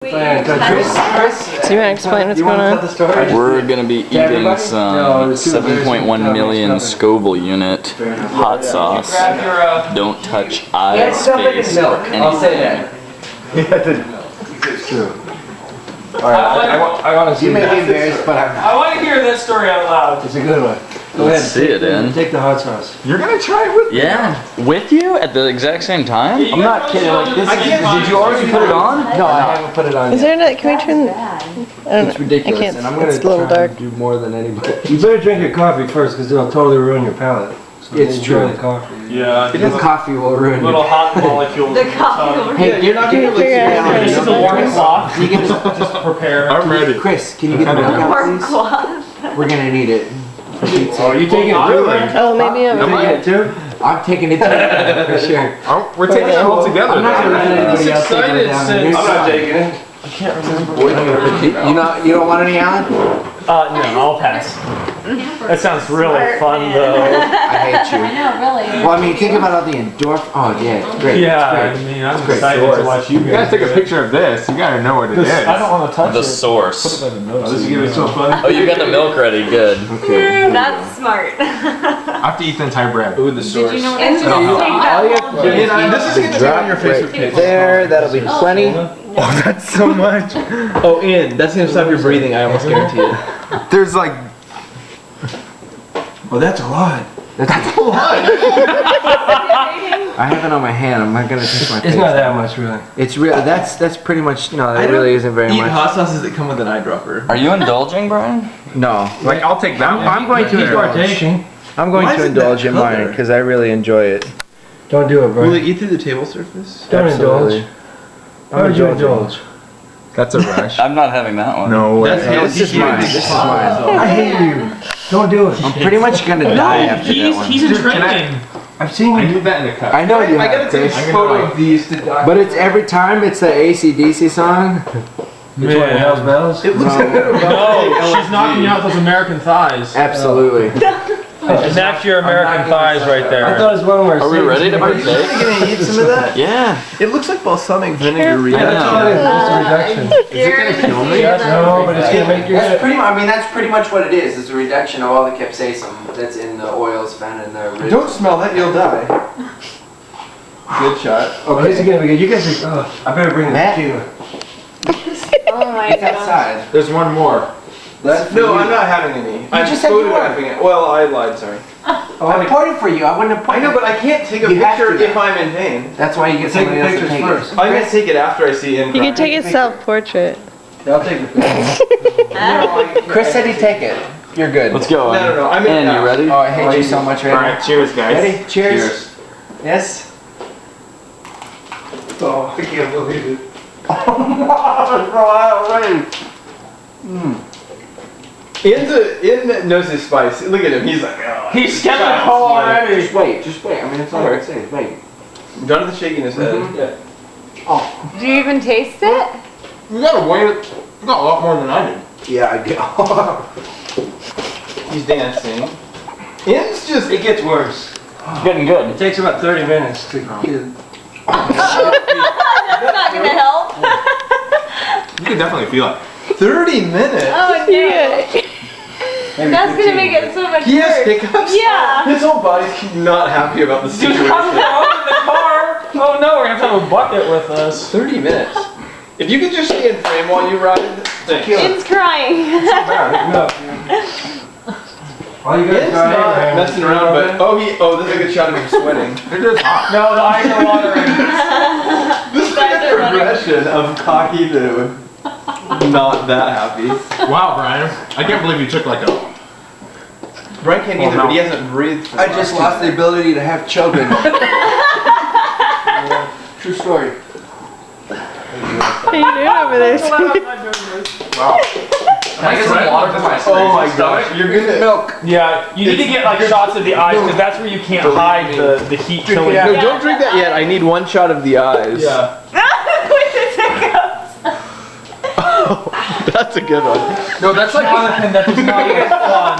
So you want to explain what's going on? We're going to be eating some 7.1 million Scoville unit hot sauce. Don't touch eyes, face, or anything. I'll say that. It's true. Alright, I want to see. You may be embarrassed, but I want to hear this story out loud. it's a good one. Go Let's ahead. see it in. Take the hot sauce. You're gonna try it with me? Yeah, with you at the exact same time? I'm not kidding. Like this. Did you already put it on? No, I haven't put it on Is yet. there can we turn? I don't It's know. ridiculous, I can't. and I'm gonna It's a little try dark. and do more than anybody. You better drink your coffee first, because it'll totally ruin your palate. So It's enjoy true. the coffee. Yeah, The coffee will ruin little you. hot molecules. The coffee. Hey, you're not gonna figure out how to This is a warm cloth. Can you get Just prepare. I'm ready. Chris, can you get the milk out, Warm please? cloth. We're gonna need it. Oh, you taking it too? Oh, maybe I'm. You taking it too? I'm taking it too, for sure. We're taking it all together. I'm not gonna let anybody else take it excited down. since- You're I'm not taking it. You don't want any, Alan? No, I'll pass. That sounds really fun though. I hate you. I know, really. Well, I mean, think about all the endorphin. Oh yeah, it's great. Yeah, I It's mean, I'm great excited to watch you You gotta guys. take a picture of this. You gotta know what it is. I don't want to touch The it. source. This is gonna be so fun. Oh, you got the milk ready. Good. great. Okay. That's smart. I have to eat the entire bread. Ooh, the Did you know what I All you have to do is This is gonna drop on your face right there. That'll be plenty. Oh, that's so much. Oh, Ian, that's gonna stop your breathing, I almost guarantee it. There's like, Oh, that's a lot. That's a lot. I have it on my hand. I'm not gonna touch my face. It's not that much, really. It's real. That's pretty much. No, I that don't really isn't very Eat much. hot sauces that come with an eyedropper. Are you indulging, Brian? No. like I'll take that one. I'm going to Keep indulge. partaking. I'm going Why to is it that indulge in mine color? because I really enjoy it. Don't do it, bro. Will it eat through the table surface? Don't Absolutely. indulge. Why would you indulge? That's a rush. I'm not having that one. No way. That's This is mine. This is mine. I hate you. Don't do it. I'm pretty much gonna die after that one. He's in training. I've seen I you. need that in a cup. I know you I have, gotta take Chris. a photo of these to document. But it's every time it's the AC/DC song. Which one? Hell's Bells? It looks like a No, she's knocking out those American thighs. Absolutely. And that's your American thighs right I there. thought it was one where. Are we ready to Are you partake? really gonna eat some of that? Yeah. It looks like balsamic vinegar That's reaction. all it is. Just a reduction. Is it gonna kill me? No, but it's gonna make your head. That's pretty much what it is. It's a reduction of all the capsaicin that's in the oils found in the original. Don't smell that, you'll die. Good shot. Oh, this is gonna be good. You guys are. Oh, I better bring Matt? the tequila. Oh my It's god. outside. There's one more. That's No, I'm not having any. I'm just said you were. photographing it. Well, I lied, sorry. I poured it for you. I wouldn't have I poured know, it. but I can't take a You have picture to. if I'm in pain. That's why you get Take somebody the else to pictures take first. I'm gonna take it after I see Ian You can crying. take a self-portrait. Yeah, I'll take the picture. it. Chris said he'd take it. You're good. Let's go. No, I'm in And you now. ready? Oh, I hate you so much right All right, cheers, guys. Ready? Cheers. Yes. Oh, I can't believe it. Ian knows his spice. Look at him. He's like, oh. He's skeptical already. Just wait. Just wait. I mean, it's all right. Say it. Wait. Jonathan's shaking his head. Do you even taste it? You gotta wait. You got a lot more than I did. Yeah, I do. He's dancing. Ian's just. It gets worse. It's getting good. It takes about 30 minutes to get. That's not gonna help. You can definitely feel it. 30 minutes? Oh no. Yeah. That's gonna make it so much He has worse. hiccups? Yeah. His whole body's not happy about the Dude, situation. come down in the car. Oh no, we're gonna have a bucket with us. 30 minutes. If you could just stay in frame while you ride, thanks. It's crying. All you Ian's guys not got messing around, but this is a good shot of him sweating. It is hot. No, the eyes are watering. This is like a progression of cocky to not that happy. Wow, Brian. I can't believe you took like a. Brian can't either, but he hasn't breathed. For I just lost the ability to have children. True story. What are you doing over there? Can I get some water for my Oh my gosh, you're gonna. Milk. Yeah, you need to get like shots of the eyes because that's where you can't hide the heat killing. No, don't drink that yet. I need one shot of the eyes. Yeah. With the hiccups. That's a good one. No, that's like. Jonathan, that does not look fun.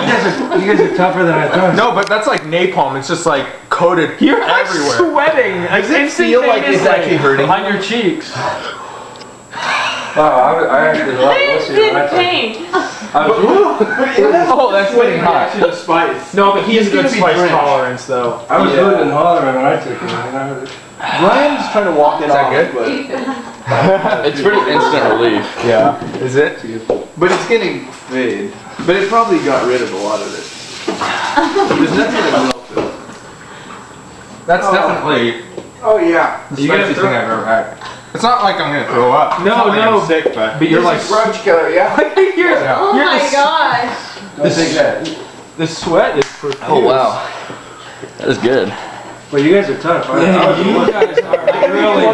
You guys are tougher than I thought. No, but that's like napalm. It's just like coated You're like everywhere. sweating. Does it feel like it's actually hurting? on your cheeks. Wow, I acted a lot I worse didn't than I did thought. pain. Oh, that's getting hot. Reaction to spice. No, but he has He's a good gonna be spice drenched. tolerance, though. I was Yeah. hooting and hollering when I took it. Ryan's trying to walk it off, good? It's pretty instant relief. Yeah. Is it? but it's getting fade. But it probably got rid of a lot of it. There's nothing that melted. That's definitely Oh yeah. the spiciest thing I've ever had. It's not like I'm gonna throw up. No, It's not like no. I'm sick, but But you're like, Brunch killer, yeah. you're, Oh you're my the, gosh. the sweat is profuse. Oh wow, that is good. Well, you guys are tough. You guys are really,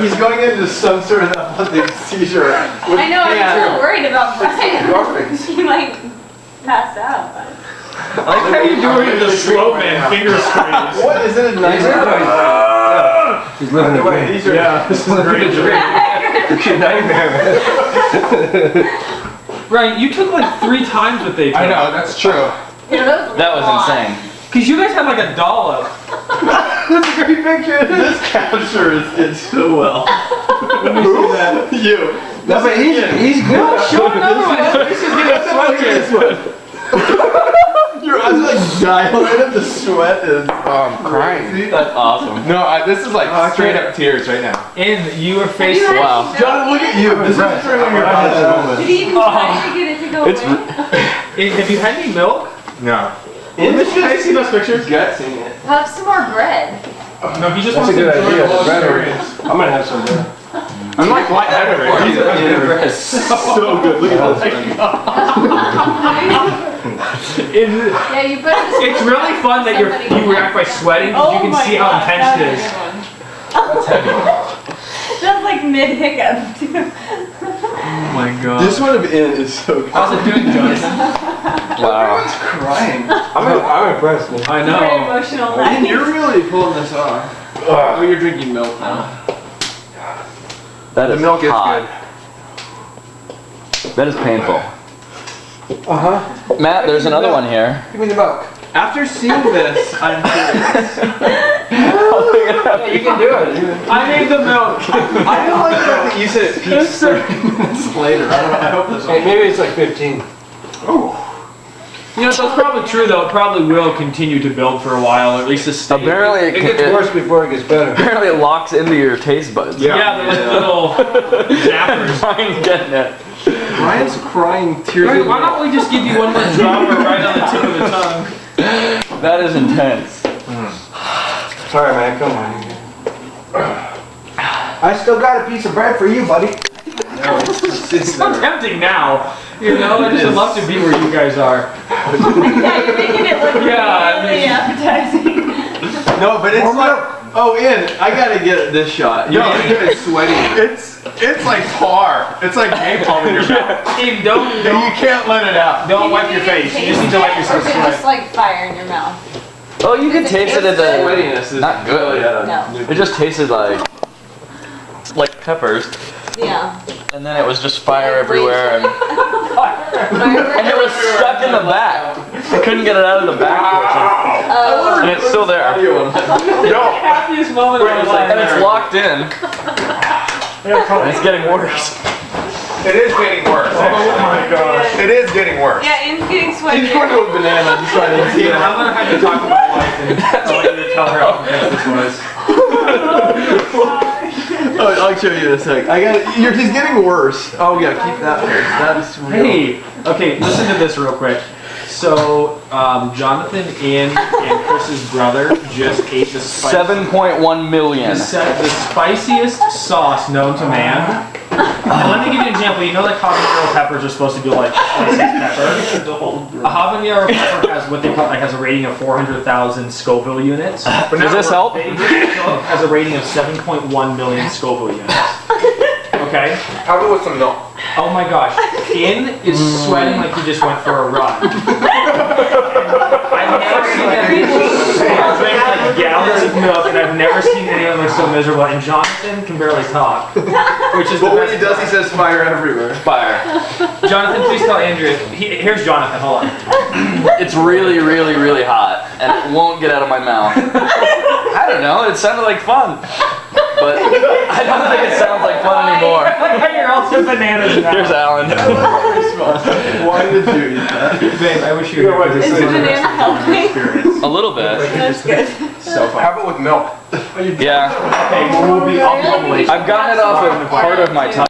He's going into some sort of seizure. I know, I'm so worried about Brian. Endorphins. He might pass out. I like how you're doing the slow man finger squeeze. What is it? A nice He's living the dream. These are Yeah, this is a great drink. It's your nightmare, man. Ryan, you took like 3 times what they took. I know that's true. That was insane. Because you guys had like a dollop. That's a great picture. This captures it so well. Let me see that. You. No, but he's good. No, show another one. This is getting sweatier. Your eyes like dilate up the sweat and I'm crying. That's awesome. No, this is like straight up tears right now. And you were faced. Wow. John, look at you. This is turning your eyes Did moment. he even try to get it to go It's away? Have you had any milk? No. Can I see those pictures? Gutsing it. Have some more bread. No, he just That's wants a good to enjoy idea. the whole Bread or- experience. I'm gonna have some bread. I'm like lightheaded right now. It's So good. Look at this. Yeah, you better. It's really fun that you react by sweating because you can see how intense it is. That's heavy. That's like mid hiccup too. Oh my god. This one of in is so good. How's it doing, Jonathan? Wow. Everyone's crying. I'm impressed, man. I Very know. emotional And night. you're really pulling this off. Oh, you're drinking milk now. That is The milk is hot. That is painful. Uh-huh. Matt, there's another one here. Give me the milk. After seeing this, I'm curious. You can do it. I need the milk. I don't like that you said it peaks 30 minutes later. I hope this Hey, maybe it's like 15. You know, that's probably true though. It probably will continue to build for a while, or at least sustain. Apparently, It gets worse before it gets better. Apparently, it locks into your taste buds. Yeah, they're like little zappers. I'm getting it. Ryan's crying tears. Right, why don't we just give you one more dropper right on the tip of the tongue? That is intense. Sorry, man. Come on. I still got a piece of bread for you, buddy. It's so tempting now. You know, I just would love to be where you guys are. Yeah, you're making it look Yeah, I really mean- appetizing. No, but it's like, oh, I gotta get this shot. You're even sweating. It's like tar. It's like napalm in your mouth. Steve, don't You can't let it out. don't wipe your face. You just need to wipe Or yourself is it just sweat. like fire in your mouth? Oh, you can taste it at the. Sweatiness is Not good. No. It just tasted like peppers, Yeah. and then it was just fire everywhere, and it was stuck in the back. I couldn't get it out of the back portion, and it's still there, Happiest moment of my life. and it's locked in. And it's getting worse. It is getting worse. Oh my gosh. It is getting worse. Yeah, Ian's getting sweaty. He's going to a banana and trying to see Yeah, I'm gonna have you talk to my wife and I'll let you tell her how intense this was. I'll show you in a sec. He's getting worse. Oh yeah, keep that worse. That is real. Hey, okay, listen to this real quick. So, Jonathan, Ian, and Chris's brother just ate the 7.1 million. the spiciest sauce known to man. And let me give you an example. You know, like habanero peppers are supposed to be like spicy pepper. A habanero pepper has what they call has a rating of 400,000 Scoville units. Does this help? Has a rating of 7.1 million Scoville units. Okay. How about with some milk? Oh my gosh, Ian is sweating like he just went for a run. I've never seen that drink like gallons of milk, and I've never seen anyone look so miserable. And Jonathan can barely talk, which is But the when best. he does, he says fire everywhere. Fire. Jonathan, please tell Andrea. Here's Jonathan. Hold on. It's really, really, really hot, and it won't get out of my mouth. I don't know. It sounded like fun. but I don't think it sounds like fun anymore. You're also bananas now. Here's Alan. Why did you eat that? Babe, I wish you were here. Is the banana healthy? A little bit. That's good. So fun. How about with milk? Yeah. Okay, well, we'll be off. I've gotten it off of part of my time.